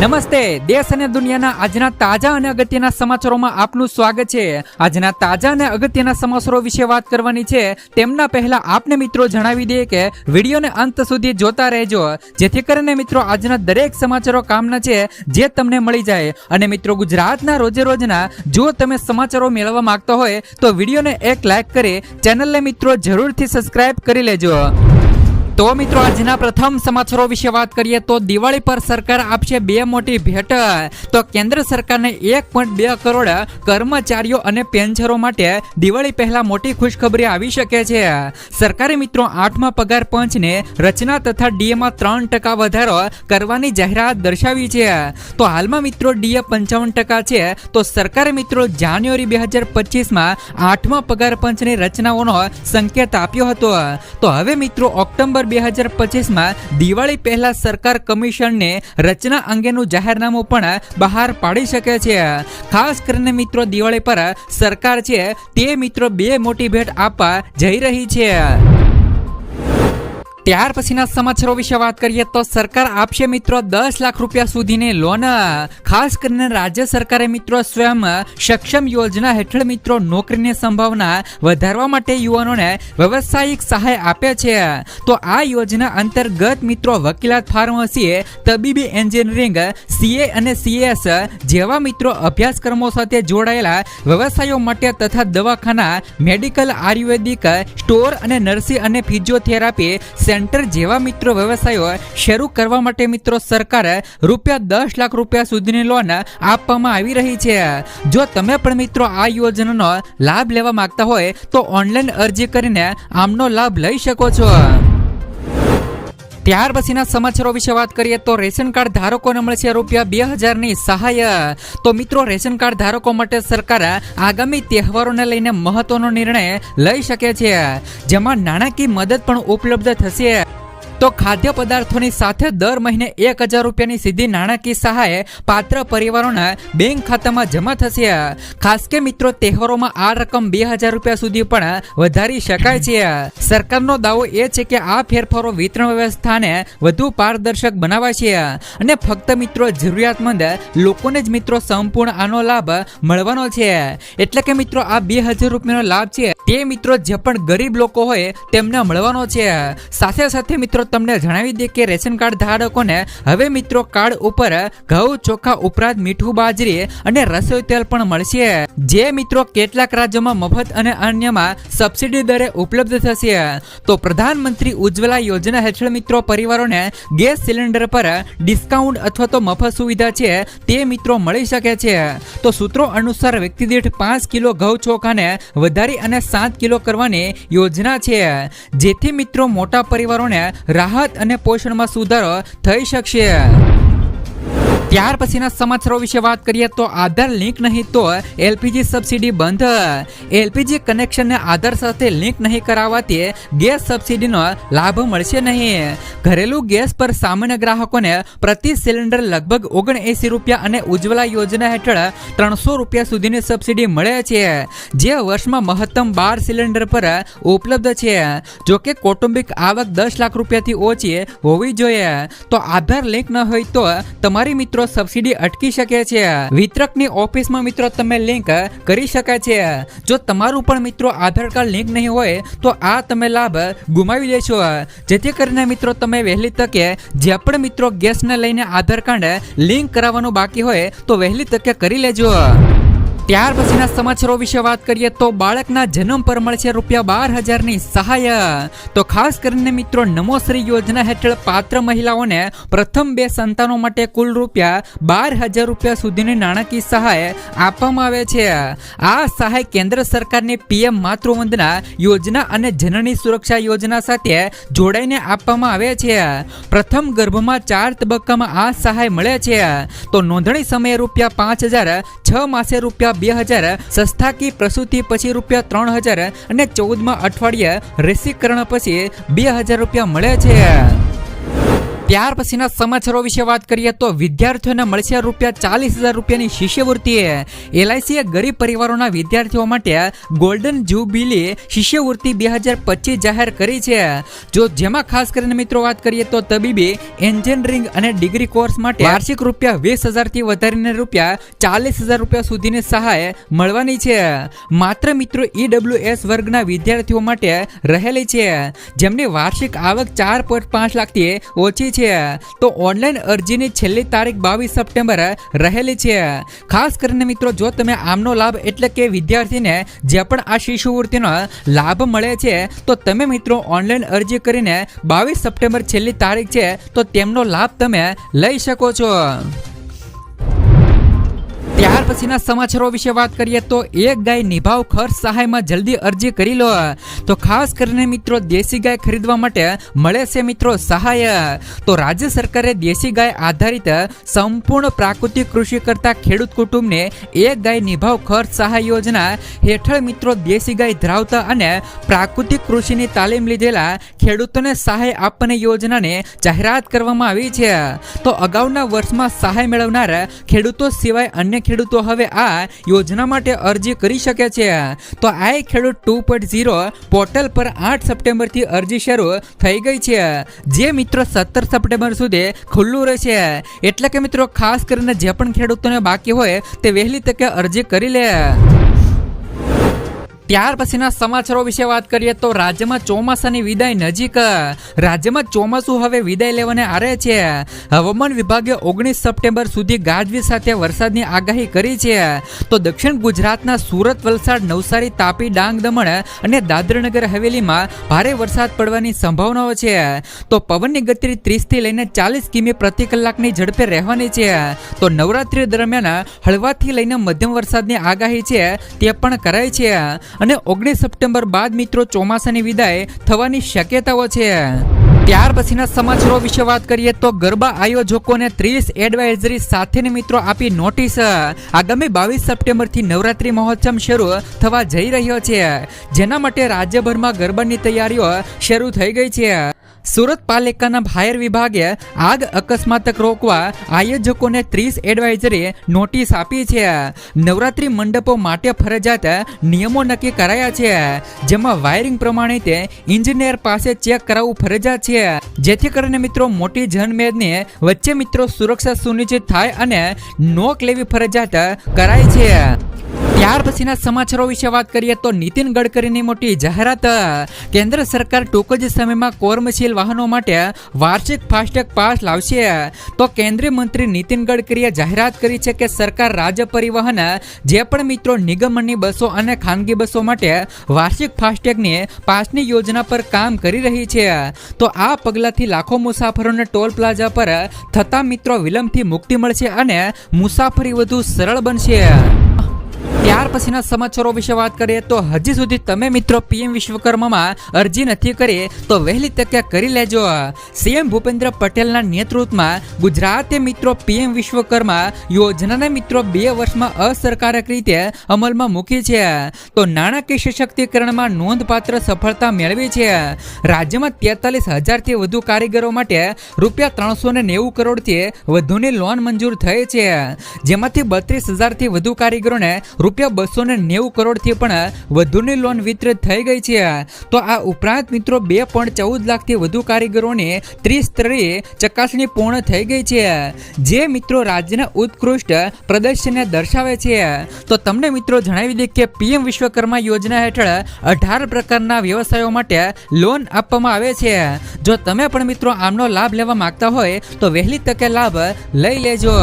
નમસ્તે, દેશ અને દુનિયાના આજના તાજા અને અગત્યના સમાચારોમાં આપનું સ્વાગત છે। આજના તાજા અને અગત્યના સમાચારો વિશે વાત કરવાની છે। તેમના પહેલા આપને મિત્રો જણાવી દઈએ કે વિડીયોને અંત સુધી જોતા રહેજો, જેથી કરીને મિત્રો આજના દરેક સમાચારો કામના છે જે તમને મળી જાય। અને મિત્રો ગુજરાતના રોજે રોજના જો તમે સમાચારો મેળવવા માંગતા હોય તો વિડીયોને એક લાઈક કરી ચેનલને મિત્રો જરૂરથી સબસ્ક્રાઇબ કરી લેજો। તો મિત્રો આજના પ્રથમ સમાચારો વિશે વાત કરીએ તો દિવાળી પર સરકાર આપશે બે મોટી ભેટ। તો કેન્દ્ર સરકારને 1.2 કરોડ કર્મચારીઓ અને પેન્શનરો માટે દિવાળી પહેલા મોટી ખુશખબરી આવી શકે છે। સરકારે મિત્રો 8મા પગાર પંચને રચના તથા ડીએમાં 3% વધારો કરવાની જાહેરાત દર્શાવી છે। તો હાલમાં મિત્રો ડીએ 55% છે। તો સરકારે મિત્રો જાન્યુઆરી 2025માં 8મા પગાર પંચની રચનાઓનો સંકેત આપ્યો હતો। તો હવે મિત્રો ઓક્ટોબર 2025માં દિવાળી પહેલા સરકાર કમિશનને રચના અંગેનું જાહેરનામું પણ બહાર પાડી શકે છે। ખાસ કરીને મિત્રો દિવાળી પર સરકાર છે તે મિત્રો બે મોટી ભેટ આપવા જઈ રહી છે। ત્યાર પછીના સમાચારો વિશે વાત કરીએ તો સરકાર આપશે મિત્રો 10 લાખ રૂપિયા સુધીની લોન। ખાસ કરીને રાજ્ય સરકારે મિત્રો સ્વયં સક્ષમ યોજના હેઠળ મિત્રો નોકરીની સંભાવના વધારવા માટે યુવાનોને વ્યવસાયિક સહાય આપે છે। તો આ યોજના અંતર્ગત મિત્રો વકીલાત, ફાર્મસી, તબીબી, એન્જિનિયરિંગ, સીએ અને સીએસ જેવા મિત્રો અભ્યાસક્રમો સાથે જોડાયેલા વ્યવસાયો માટે તથા દવાખાના, મેડિકલ, આયુર્વેદિક સ્ટોર અને નર્સિંગ અને ફિઝિયોથેરાપી સેન્ટર જેવા મિત્રો વ્યવસાયો શરૂ કરવા માટે મિત્રો સરકાર ₹10 લાખ રૂપિયા સુધીની લોન આપવામાં આવી રહી છે। જો તમે પણ મિત્રો આ યોજનાનો લાભ લેવા માંગતા હોય તો ઓનલાઈન અરજી કરીને આમનો લાભ લઈ શકો છો। ત્યાર પછીના સમાચારો વિશે વાત કરીએ તો રેશન કાર્ડ ધારકોને મળશે ₹2000ની સહાય। તો મિત્રો રેશન કાર્ડ ધારકો માટે સરકાર આગામી તહેવારોને લઈને મહત્વનો નિર્ણય લઈ શકે છે, જેમાં નાણાકીય મદદ પણ ઉપલબ્ધ થશે। તો ખાદ્ય પદાર્થોની સાથે દર મહિને ₹1000ની સીધી નાણાકીય સહાય પાત્ર પરિવારોના બેંક ખાતામાં જમા થશે। ખાસ કે મિત્રો તહેવારોમાં આ રકમ ₹2000 સુધી પણ વધારી શકાય છે। સરકારનો દાવો એ છે કે આ ફેરફારો વિતરણ વ્યવસ્થાને વધુ પારદર્શક બનાવે છે અને ફક્ત મિત્રો જરૂરિયાતમંદ લોકોને જ મિત્રો સંપૂર્ણ આનો લાભ મળવાનો છે। એટલે કે મિત્રો આ ₹2000નો લાભ છે તે મિત્રો જે પણ ગરીબ લોકો હોય તેમને મળવાનો છે। સાથે સાથે મિત્રો તમને જણાવી દે કે રેશન કાર્ડ ધારકોને હવે મિત્રો કાર્ડ ઉપર ઘઉં, ચોખા ઉપરાંત મીઠું, બાજરી અને રસોઈ તેલ પણ મળશે, જે મિત્રો કેટલાક રાજ્યોમાં મફત અને અન્યમાં સબસિડી દરે ઉપલબ્ધ થશે। તો પ્રધાનમંત્રી ઉજ્જવલા યોજના હેઠળ મિત્રો પરિવારોને ગેસ સિલિન્ડર પર ડિસ્કાઉન્ટ અથવા તો મફત સુવિધા છે તે મિત્રો મળી શકે છે। તો સૂત્રો અનુસાર વ્યક્તિ દીઠ 5 કિલો ઘઉં, ચોખાને વધારી અને 7 કિલો કરવાની યોજના છે, જેથી મિત્રો મોટા પરિવારોને રાહત અને પોષણમાં સુધારો થઈ શકશે। ત્યાર પછીના સમાચારો વિશે વાત કરીએ તો આધાર લિંક નહીં તો એલપીજી સબસિડી બંધ। એલપીજી કનેક્શનને આધાર સાથે લિંક નહીં કરાવવાથી ગેસ સબસિડીનો લાભ મળશે નહીં। ઘરેલું ગેસ પર સામાન્ય ગ્રાહકોને પ્રતિ સિલિન્ડર લગભગ ₹79 અને ઉજ્જવલા યોજના હેઠળ ₹300 સુધીની સબસિડી મળે છે, જે વર્ષમાં મહત્તમ 12 સિલિન્ડર પર ઉપલબ્ધ છે। જોકે કૌટુંબિક આવક 10 લાખ રૂપિયાથી ઓછી હોવી જોઈએ। તો આધાર લિંક ન હોય તો તમારી મિત્રો સબસિડી અટકી શકે છે। વિતરકની ઓફિસમાં મિત્રો તમે લિંક કરી શકાય છે। જો તમારું પણ મિત્રો આધાર કાર્ડ લિંક નહીં હોય તો આ તમે લાભ ગુમાવી લેશો, જેથી કરીને મિત્રો તમે વહેલી તકે જે પણ મિત્રો ગેસને લઈને આધાર કાર્ડ લિંક કરાવવાનું બાકી હોય તો વહેલી તકે કરી લેજો। ત્યાર પછીના સમાચારો વિશે વાત કરીએ તો બાળકના જન્મ પર મળશે ₹12000ની સહાય। તો ખાસ કરીને મિત્રો નમોશ્રી યોજના હેઠળ પાત્ર મહિલાઓને પ્રથમ 2 સંતાનો માટે કુલ ₹12000 સુધીની નાણાકીય સહાય આપવામાં આવે છે। આ સહાય કેન્દ્ર સરકારની પીએમ માતૃવંદના યોજના અને જનની સુરક્ષા યોજના સાથે જોડાઈને આપવામાં આવે છે। પ્રથમ ગર્ભમાં 4 તબક્કામાં આ સહાય મળે છે। તો નોંધણી સમયે ₹5000, 6 માસે ₹2000, સંસ્થાકીય પ્રસૂતિ પછી ₹3000 અને 14મા અઠવાડિયે રસીકરણ પછી ₹2000 મળે છે। ત્યાર પછીના સમાચારો વિશે વાત કરીએ તો વિદ્યાર્થીઓને મળશે ₹40,000ની શિષ્યવૃત્તિ. LICએ ગરીબ પરિવારોના વિદ્યાર્થીઓ માટે ગોલ્ડન જ્યુબિલી શિષ્યવૃત્તિ 2025 જાહેર કરી છે. જેમાં ખાસ કરીને મિત્રો વાત કરીએ તો તબીબી, એન્જિનિયરિંગ અને ડિગ્રી કોર્સ માટે વાર્ષિક ₹20,000થી વધારીને ₹40,000 સુધીની સહાય મળવાની છે. માત્ર મિત્રો EWS વર્ગના વિદ્યાર્થીઓ માટે રહેલી છે, જેમની વાર્ષિક આવક 4.5 લાખથી ઓછી છે. તો ઓનલાઈન અરજીની છેલ્લી તારીખ 22 સપ્ટેમ્બર રહેલી છે. ખાસ કરીને મિત્રો જો તમે આમનો લાભ એટલે કે વિદ્યાર્થીને જે પણ આ શિષ્યવૃત્તિનો લાભ મળે છે તો તમે મિત્રો ઓનલાઈન અરજી કરીને 22 સપ્ટેમ્બર છેલ્લી તારીખ છે તો તેમનો લાભ તમે લઈ શકો છો. ત્યાર પછીના સમાચારો વિશે વાત કરીએ તો એક ગાય નિભાવ ખર્ચ સહાયમાં જલ્દી અરજી કરી લો. તો ખાસ કરીને મિત્રો દેશી ગાય ખરીદવા માટે મળે છે મિત્રો સહાય. તો રાજ્ય સરકારે દેશી ગાય આધારિત સંપૂર્ણ પ્રાકૃતિક કૃષિ કરતા ખેડૂત કુટુંબને એક ગાય નિભાવ ખર્ચ સહાય યોજના હેઠળ મિત્રો દેશી ગાય ધરાવતા અને પ્રાકૃતિક કૃષિની તાલીમ લીધેલા ખેડૂતોને સહાય આપવાની યોજનાને જાહેરાત કરવામાં આવી છે. તો અગાઉના વર્ષમાં સહાય મેળવનાર ખેડૂતો સિવાય અન્ય ખેડૂતો હવે આ યોજના માટે અરજી કરી શકે છે. તો આ ખેડૂત 2.0 પોર્ટલ પર 8 સપ્ટેમ્બરથી અરજી શરૂ થઈ ગઈ છે, જે મિત્રો 17 સપ્ટેમ્બર સુધી ખુલ્લું રહેશે. એટલે કે મિત્રો ખાસ કરીને જે પણ ખેડૂતોને બાકી હોય તે વહેલી તકે અરજી કરી લે. ત્યાર પછીના સમાચારો વિશે વાત કરીએ તો રાજ્યમાં ચોમાસાની વિદાય નજીક. રાજ્યમાં ચોમાસું હવે વિદાય લેવાને આરે છે. હવામાન વિભાગે 19 સપ્ટેમ્બર સુધી ગાજવીજ સાથે વરસાદની આગાહી કરી છે. તો દક્ષિણ ગુજરાતના સુરત, વલસાડ, નવસારી, તાપી, ડાંગ, દમણ અને દાદરાનગર હવેલીમાં ભારે વરસાદ પડવાની સંભાવનાઓ છે. તો પવનની ગતિ 30 થી લઈને 40 કિમી પ્રતિ કલાકની ઝડપે રહેવાની છે. તો નવરાત્રી દરમિયાન હળવાથી લઈને મધ્યમ વરસાદની આગાહી છે તે પણ કરાઈ છે. અને 19 સપ્ટેમ્બર બાદ મિત્રો ચોમાસાની વિદાય થવાની શક્યતાઓ છે. ત્યાર પછીના સમાચારો વિશે વાત કરીએ તો ગરબા આયોજકોને 30 એડવાઇઝરી સાથેની મિત્રો આપી નોટિસ. આગામી 22 સપ્ટેમ્બરથી નવરાત્રી મહોત્સવ શરૂ થવા જઈ રહ્યો છે, જેના માટે રાજ્યભરમાં ગરબાની તૈયારીઓ શરૂ થઈ ગઈ છે. સુરત પાલિકાના ફાયર વિભાગે આગ અકસ્માત રોકવા આયોજકોને 30 એડવાઇઝરી નોટિસ આપી છે. નવરાત્રી મંડપો માટે ફરજિયાત નિયમો નક્કી કરાયા છે, જેમાં વાયરિંગ પ્રમાણિત એન્જિનિયર પાસે ચેક કરાવવું ફરજિયાત છે, જેથી કરીને મિત્રો મોટી જનમેદની વચ્ચે મિત્રો સુરક્ષા સુનિશ્ચિત થાય અને નોક લેવી ફરજિયાત કરાય છે. ત્યાર પછીના સમાચારો વિશે વાત કરીએ તો નીતિન ગડકરીની મોટી જાહેરાત. કેન્દ્ર સરકાર ટૂંક જ સમયમાં કોમર્શિયલ વાહનો માટે વાર્ષિક ફાસ્ટેગ પાસ લાવશે. તો કેન્દ્રીય મંત્રી નીતિન ગડકરીએ જાહેરાત કરી છે કે સરકાર રાજ્ય પરિવહન જે પણ મિત્રો નિગમની બસો અને ખાનગી બસો માટે વાર્ષિક ફાસ્ટેગની પાસની યોજના પર કામ કરી રહી છે. તો આ પગલાંથી લાખો મુસાફરોને ટોલ પ્લાઝા પર થતા મિત્રો વિલંબથી મુક્તિ મળશે અને મુસાફરી વધુ સરળ બનશે. ત્યાર પછીના સમાચારો વિશે વાત કરીએ તો હજી સુધી તમે મિત્રો PM વિશ્વકર્મામાં અરજી નથી કરી તો વહેલી તકે કરી લેજો. CM ભૂપેન્દ્ર પટેલના નેતૃત્વમાં ગુજરાતે મિત્રો PM વિશ્વકર્મા યોજનાને મિત્રો 2 વર્ષમાં અસરકારક રીતે અમલમાં મૂકી છે. તો નાણાકીય સશક્તિકરણમાં નોંધપાત્ર સફળતા મેળવી છે. રાજ્યમાં 43,000થી વધુ કારીગરો માટે ₹390 કરોડથી વધુની લોન મંજૂર થઈ છે, જેમાંથી 32,000થી વધુ કારીગરોને ₹290 કરોડથી પણ વધુની લોન વિતરિત થઈ ગઈ છે. તો આ ઉપરાંત મિત્રો 2.14 લાખથી વધુ કારીગરોની ત્રિસ્તરીય ચકાસણી પૂર્ણ થઈ ગઈ છે, જે મિત્રો રાજ્યના ઉત્કૃષ્ટ પ્રદર્શનને દર્શાવે છે. તો તમને મિત્રો જણાવી દે કે PM વિશ્વકર્મા યોજના હેઠળ 18 પ્રકારના વ્યવસાયો માટે લોન આપવામાં આવે છે. જો તમે પણ મિત્રો આમનો લાભ લેવા માંગતા હોય તો વહેલી તકે લાભ લઈ લેજો.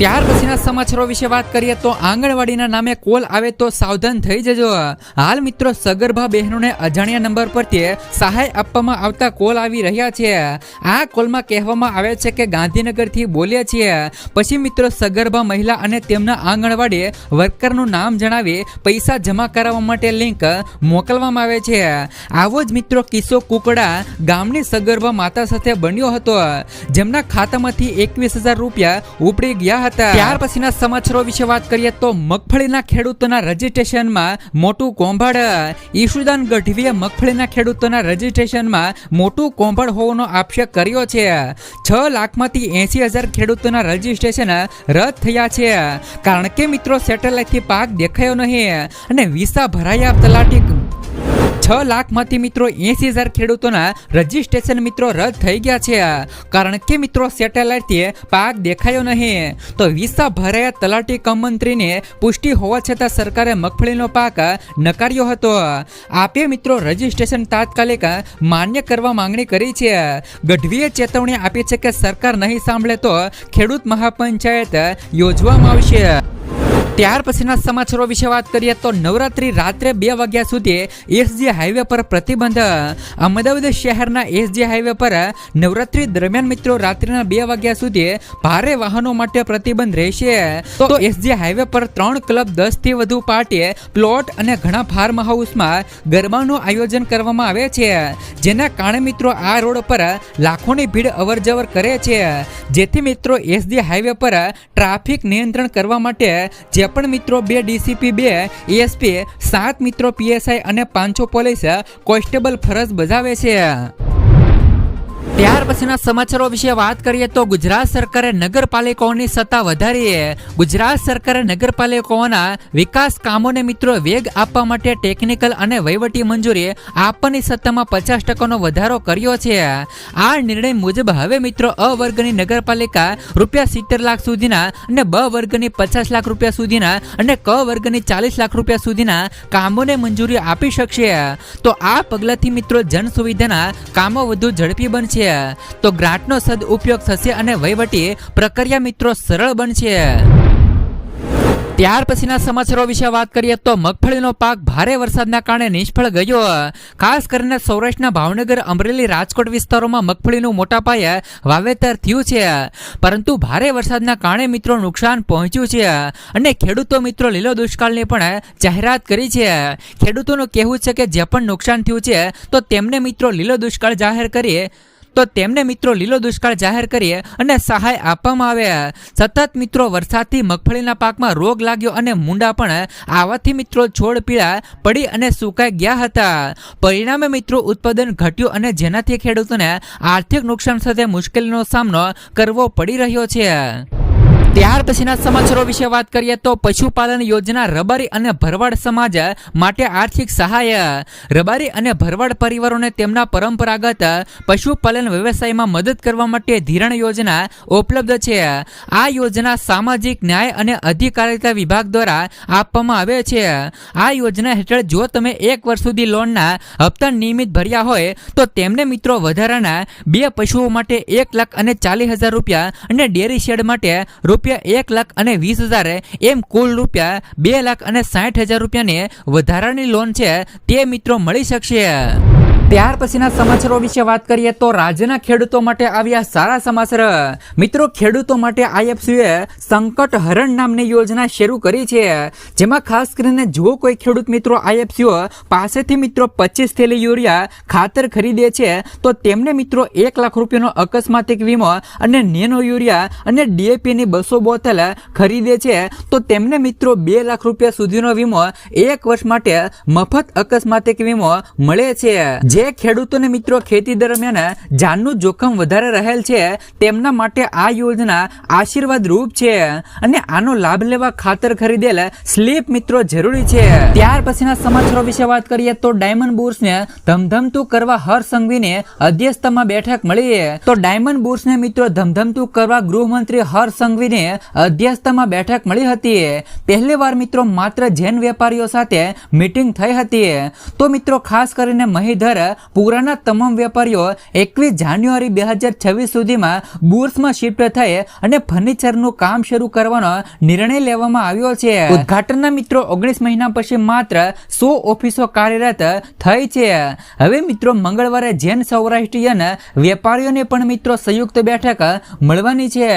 ત્યાર પછીના સમાચારો વિશે વાત કરીએ તો આંગણવાડીના નામે કોલ આવે તો સાવધાન થઈ જજો. હાલ મિત્રો સગર્ભા બહેનોને અજાણ્યા નંબર પરથી સહાય આપવામાં આવતા કોલ આવી રહ્યા છે. આ કોલમાં કહેવામાં આવે છે કે ગાંધીનગરથી બોલ્યા છીએ, પછી મિત્રો સગર્ભા મહિલા અને તેમના આંગણવાડી વર્કરનું નામ જણાવી પૈસા જમા કરાવવા માટે લિંક મોકલવામાં આવે છે. આવો જ મિત્રો કિસ્સો કુકડા ગામની સગર્ભા માતા સાથે બન્યો હતો, જેમના ખાતામાંથી ₹21,000 ઉપડી ગયા હતા. હતા। ત્યાર પછીના સમાચારો વિશે વાત કરીએ તો મગફળીના ખેડૂતોના રજીસ્ટ્રેશનમાં મોટું કોંભળ। ઈશુદાન ગઢવીએ મગફળીના ખેડૂતોના રજીસ્ટ્રેશનમાં મોટું કોંભળ હોવાનો આક્ષેપ કર્યો છે। 6 લાખમાંથી 80,000 ખેડૂતોના રજીસ્ટ્રેશન રદ થયા છે, કારણ કે મિત્રો સેટેલાઇટથી પાક દેખાયો નહીં અને વિસા ભરાયા। તલાટી 6 લાખમાંથી મિત્રો 80,000 ખેડૂતોના રજીસ્ટ્રેશન મિત્રો રદ થઈ ગયા છે, કારણ કે મિત્રો સેટેલાઇટથી પાક દેખાયો નહીં તો વિસા ભરાયા। તલાટી કમ મંત્રીને પુષ્ટિ હોવા છતાં સરકારે મગફળીનો પાક નકાર્યો હતો। આપે મિત્રો રજીસ્ટ્રેશન તાત્કાલિક માન્ય કરવા માંગણી કરી છે। ગઢવીએ ચેતવણી આપી છે કે સરકાર નહીં સાંભળે તો ખેડૂત મહાપંચાયત યોજવામાં આવશે। ત્યાર પછીના સમાચારો વિશે વાત કરીએ તો નવરાત્રી રાત્રે 2 વાગ્યા સુધી એસજી હાઈવે પર પ્રતિબંધ। અમદાવાદ શહેરના એસજી હાઈવે પર નવરાત્રી દરમિયાન મિત્રો રાત્રિના 2 વાગ્યા સુધી ભારે વાહનો માટે પ્રતિબંધ રહેશે। તો એસજી હાઈવે પર 3 ક્લબ, 10 થી વધુ પાર્ટી પ્લોટ અને ઘણા ફાર્મ હાઉસમાં ગરબાનું આયોજન કરવામાં આવે છે, જેના કારણે મિત્રો આ રોડ પર લાખોની ભીડ અવરજવર કરે છે। જેથી મિત્રો એસજી હાઈવે પર ટ્રાફિક નિયંત્રણ કરવા માટે જે પણ મિત્રો 2 ડીસીપી, 2 એએસપી, 7 મિત્રો પીએસઆઈ અને 500 પોલીસ કોન્સ્ટેબલ ફરજ બજાવે છે। ત્યાર પછીના સમાચારો વિશે વાત કરીએ તો ગુજરાત સરકારે નગરપાલિકાઓની સત્તા વધારી। ગુજરાત સરકારે નગરપાલિકાઓના વિકાસ કામોને મિત્રો વેગ આપવા માટે ટેકનિકલ અને વહીવટી મંજૂરી આપવાની સત્તામાં 50% વધારો કર્યો છે। આ નિર્ણય મુજબ હવે મિત્રો અ વર્ગની નગરપાલિકા ₹70 લાખ સુધીના અને બ વર્ગની 50 લાખ રૂપિયા સુધીના અને ક વર્ગની 40 લાખ રૂપિયા સુધીના કામોને મંજૂરી આપી શકશે। તો આ પગલાથી મિત્રો જન સુવિધાના કામો વધુ ઝડપી બનશે, તો ગ્રાન્ટનો સદઉપયોગ થશે અને વહીવટી પ્રક્રિયા મિત્રો સરળ બનશે। ત્યાર પછીના સમાચારો વિશે વાત કરીએ તો મગફળીનો પાક ભારે વરસાદના કારણે નિષ્ફળ ગયો। ખાસ કરીને સૌરાષ્ટ્રના ભાવનગર, અમરેલી, રાજકોટ વિસ્તારોમાં મગફળીનું મોટા પાયે વાવેતર થયું છે, પરંતુ ભારે વરસાદના કારણે મિત્રો નુકસાન પહોંચ્યું છે અને ખેડૂતો મિત્રો લીલો દુષ્કાળની પણ જાહેરાત કરી છે। ખેડૂતોનું કહેવું છે કે જે પણ નુકસાન થયું છે તો તેમને મિત્રો લીલો દુષ્કાળ જાહેર કરી અને સહાય આપવામાં આવે। સતત મિત્રો વરસાદથી મગફળીના પાકમાં રોગ લાગ્યો અને મુંડા પણ આવવાથી મિત્રો છોડ પીળા પડી અને સુકાઈ ગયા હતા। પરિણામે મિત્રો ઉત્પાદન ઘટ્યું અને જેનાથી ખેડૂતોને આર્થિક નુકસાન સાથે મુશ્કેલીનો સામનો કરવો પડી રહ્યો છે। ત્યાર પછીના સમાચારો વિશે વાત કરીએ તો પશુપાલન યોજના રબારી અને ભરવાડ સમાજ માટે આર્થિક સહાય। રબારી અને ભરવાડ પરિવારોને તેમના પરંપરાગત પશુપાલન વ્યવસાયમાં મદદ કરવા માટે ધિરાણ યોજના ઉપલબ્ધ છે। આ યોજના સામાજિક ન્યાય અને અધિકારિતા વિભાગ દ્વારા આપવામાં આવે છે। આ યોજના હેઠળ જો તમે 1 વર્ષ સુધી લોનના હપ્તા નિયમિત ભર્યા હોય તો તેમને મિત્રો વધારાના 2 પશુઓ માટે 1,40,000 રૂપિયા અને ડેરી શેડ માટે ₹1,20,000 એમ કુલ ₹2,60,000 રૂપિયાની વધારાની લોન છે તે મિત્રો મળી શકશે। ત્યાર પછીના સમાચારો વિશે વાત કરીએ તો રાજ્યના ખેડૂતો માટે આવ્યા સારા સમાચાર। મિત્રો ખેડૂતો માટે આઈએફસીએ સંકટ હરણ નામની યોજના શરૂ કરી છે, જેમાં ખાસ કરીને જો કોઈ ખેડૂત મિત્રો આઈએફસીઓ પાસેથી મિત્રો 25 થેલી યુરિયા ખાતર ખરીદે છે તો તેમને મિત્રો 1 લાખ રૂપિયાનો અકસ્માતિક વીમો અને નેનો યુરિયા અને ડીએપીની 200 બોટલ ખરીદે છે તો તેમને મિત્રો 2 લાખ રૂપિયા સુધીનો વીમો 1 વર્ષ માટે મફત અકસ્માતિક વીમો મળે છે। જે ખેડૂતોને મિત્રો ખેતી દરમિયાન જાનનું જોખમ વધારે રહેલ છે તેમના માટે આ યોજના આશીર્વાદ રૂપ છે અને આનો લાભ લેવા ખાતર ખરીદેલ સ્લીપ મિત્રો જરૂરી છે। ત્યાર પછીના સમાચારો વિશે વાત કરીએ તો ડાયમંડ બુર્સને ધમધમતું કરવા હર્ષ સંઘવીને અધ્યક્ષતામાં બેઠક મળી। તો ડાયમંડ બુર્સને મિત્રો ધમધમતું કરવા ગૃહમંત્રી હર્ષ સંઘવીને અધ્યક્ષતામાં બેઠક મળી હતી। પહેલીવાર મિત્રો માત્ર જૈન વેપારીઓ સાથે મીટિંગ થઈ હતી। તો મિત્રો ખાસ કરીને મહીધર પૂરાના તમામ વેપારીઓ 21 જાન્યુઆરી 2026 સુધીમાં બુર્સમાં શિફ્ટ થઈ અને ફર્નિચરનું કામ શરૂ કરવાનો નિર્ણય લેવામાં આવ્યો છે। ઉદ્ઘાટનના મિત્રો 19 મહિના પછી માત્ર 100 ઓફિસો કાર્યરત થઈ છે। હવે મિત્રો મંગળવારે જૈન સૌરાષ્ટ્રીયન વેપારીઓને પણ મિત્રો સંયુક્ત બેઠક મળવાની છે।